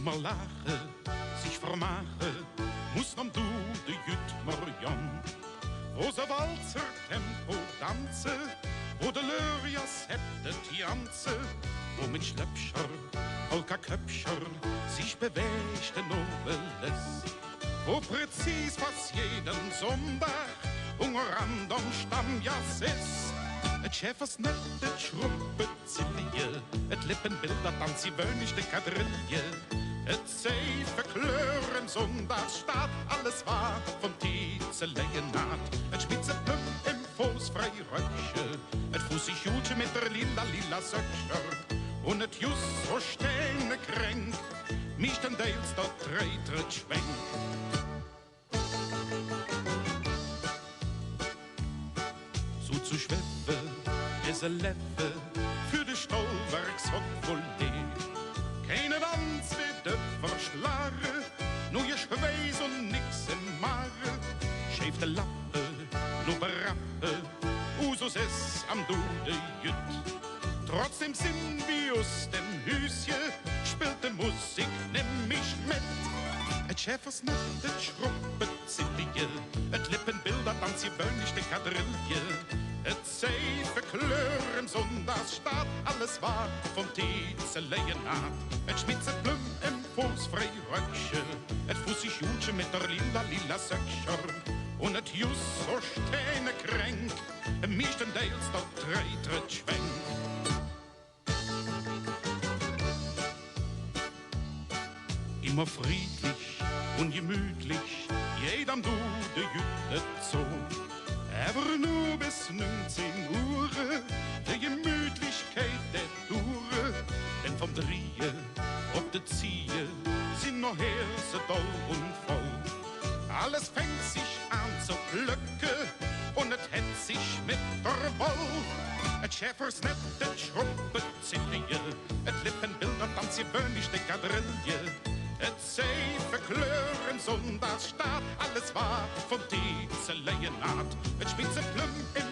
mer lache, sich vermache, muss man du de Jüt Marianne. Wo se Walzer Tempo danze, wo de Lörjas hätte Tianze, wo mit Schleppscher, Polka-Köpscher sich bewegt den Noveles, wo präzis fast jeden Sonntag Unger random Stammjas ist. Et Schäfers net, et Schruppe Zillie, et Lippenbilder tanz sie wöhnigte Quadrille, et Seife Klören Sonntagsstaat, alles war von Tizeleien-Naht, et Spitze Plüm im Fuß frei Röckche, et Fuß ich Jutche mit der lila Söckscher, und et Jus so stehne Kränk, mich den Deils dort treitet Schwenk. So zu schweppe, es Leffe für de Stollwerkshock voll keine Tanz wird de Verschlare, nur ihr Schweiß und nix im Mare, schäfte Lappe, nur Berappe, Usus es am Dude Jüt. Trotzdem sind wir aus dem Hüsje, spielte Musik, nimm mich mit. Et Schäfers net, et Schruppe Zillie, et Lippenbilder tanz ihr wöhnigte Quadrille, et Seife Klören Sonntagsstaat, alles war von Tizeleien-Naht. Et Spitze Plüm im Fuß frei Röckche, et Fuß ich Jutche mit der lila Söckscher, und et Jus so stehne Kränk, mich den Deils dort treitet Schwenk. Immer friedlich und gemütlich, jedem du de Jütte zo. Aber nur bis 19 Uhr, de Gemütlichkeit der Tour. Denn vom Drehen ob de Ziehe sind noch Herse doll und voll. Alles fängt sich an zu glücke und et hätt sich mit der Woll. Et Schäfers net, et Schruppe Zillie, et Lippenbilder tanz ihr wöhnigte Quadrille, et Seife Klören Sonntagsstaat, alles war von Tizeleien-Naht. Et Spitze Plüm im